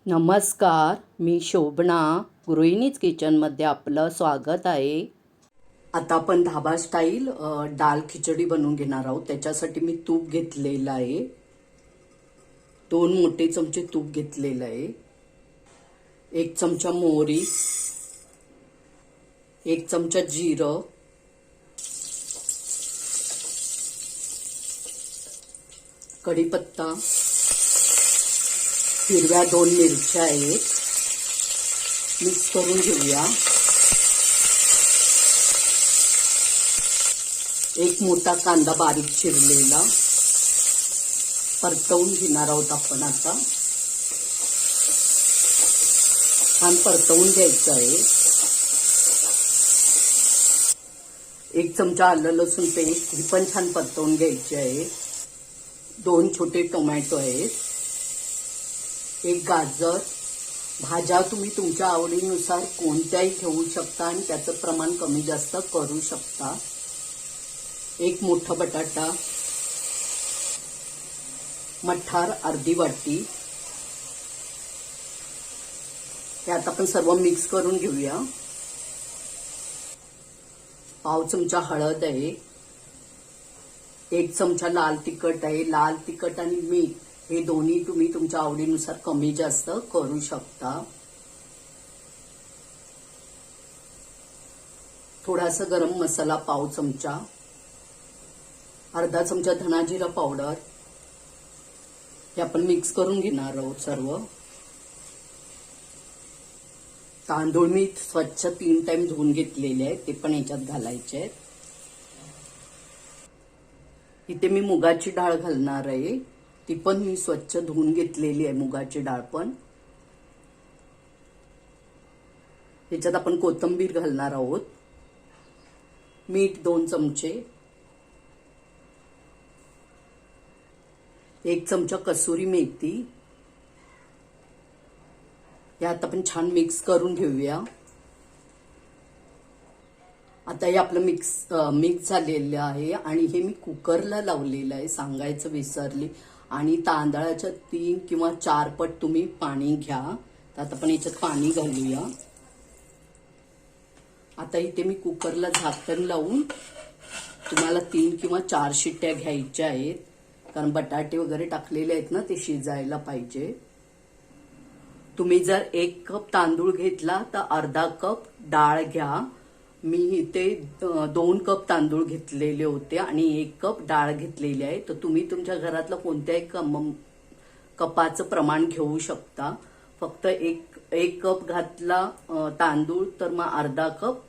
नमस्कार, मी शोभना गृहिणीज किचनमध्ये आपलं स्वागत आहे. आता आपण धाबा स्टाईल डाळ खिचडी बनवून घेणार आहोत. त्याच्यासाठी मी तूप घेतलेलं आहे. 2 मोठे चमचे तूप घेतलेलं आहे. 1 चमचा मोहरी, 1 चमचा जिरं, कढीपत्ता, हिरव्या 2 मिरच्या आहेत. मिक्स करून घेऊया. 1 मोठा कांदा बारीक चिरलेला परतवून घेणार आहोत आपण. आता छान परतवून घ्यायचं आहे. 1 चमचा आलं लसूण पेस्ट ही पण छान परतवून घ्यायची आहे. 2 छोटे टोमॅटो आहेत. 1 गाजर. भाज्या तुम्ही तुमच्या आवडीनुसार कोणत्याही ठेवू शकता आणि त्याचं प्रमाण कमी जास्त करू शकता. 1 मोठा बटाटा, मठार अर्धी वाटी. हे आता आपण सर्व मिक्स करून घेऊया. पाव चमचा हळद आहे. 1 चमचा लाल तिखट आहे. लाल तिखट आणि मीठ हे दोन्ही तुम्ही तुमच्या आवडीनुसार कमी जास्त करू शकता. थोडासा गरम मसाला पाव चमचा, अर्धा चमचा धना जिरा पावडर. हे आपण मिक्स करून घेणार आहोत सर्व. तांदूळ मी स्वच्छ 3 टाइम धुवून घेतलेले आहेत, ते पण याच्यात घालायचे आहेत. इथे मी मुगाची डाळ घालणार आहे. ती पण मी स्वच्छ धुवून घेतलेली आहे मुगाची डाळ पण. याच्यात आपण कोथिंबीर घालणार आहोत. मीठ 2 चमचे, 1 चमचा कसुरी मेथी. यात आपण छान मिक्स करून घेऊया. आता हे आपलं मिक्स झालेलं आहे आणि हे मी कुकरला लावलेलं आहे, सांगायचं विसरली. आणि तांदळाच्या 3 किंवा 4 पट तुम्ही पाणी घ्या. तर आता आपण याच्यात पाणी घालूया. आता इथे मी कुकरला झाकण लावून तुम्हाला 3 किंवा 4 शिट्ट्या घ्यायच्या आहेत, कारण बटाटे वगैरे टाकलेले आहेत ना, ते शिजायला पाहिजे. तुम्ही जर 1 कप तांदूळ घेतला तर अर्धा कप डाळ घ्या. मी इथे 2 कप तांदूळ घेतलेले होते आणि 1 कप डाळ घेतलेली आहे. तर तुम्ही तुमच्या घरातलं कोणत्याही कपाचं प्रमाण घेऊ शकता. फक्त एक कप घातला तांदूळ तर मग अर्धा कप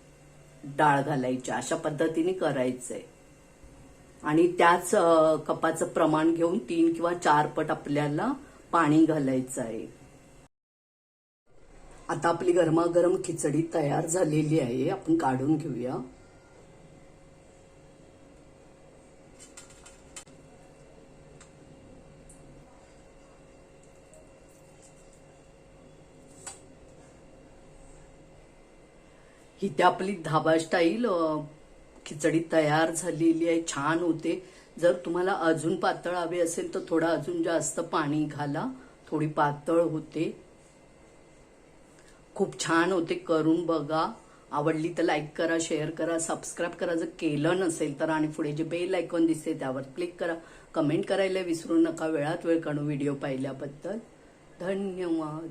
डाळ घालायची. अशा पद्धतीने करायचंय. आणि त्याच कपाचं प्रमाण घेऊन 3 किंवा 4 पट आपल्याला पाणी घालायचं आहे. आता आपली गरमागरम खिचडी तयार झालेली आहे. आपण काढून घेऊया. इथे आपली धाबा स्टाईल खिचडी तयार झालेली आहे. छान होते. जर तुम्हाला अजून पातळ हवे असेल तर थोडा अजून जास्त पाणी घाला. थोडी पातळ होते. खूप छान होते. करून बघा. आवडली तर लाईक करा, शेअर करा, सबस्क्राईब करा जर केलं नसेल तर. आणि पुढे जे बेल आयकॉन दिसते त्यावर क्लिक करा. कमेंट करायला विसरू नका. वेळात वेळ काढून व्हिडिओ पाहिल्याबद्दल धन्यवाद.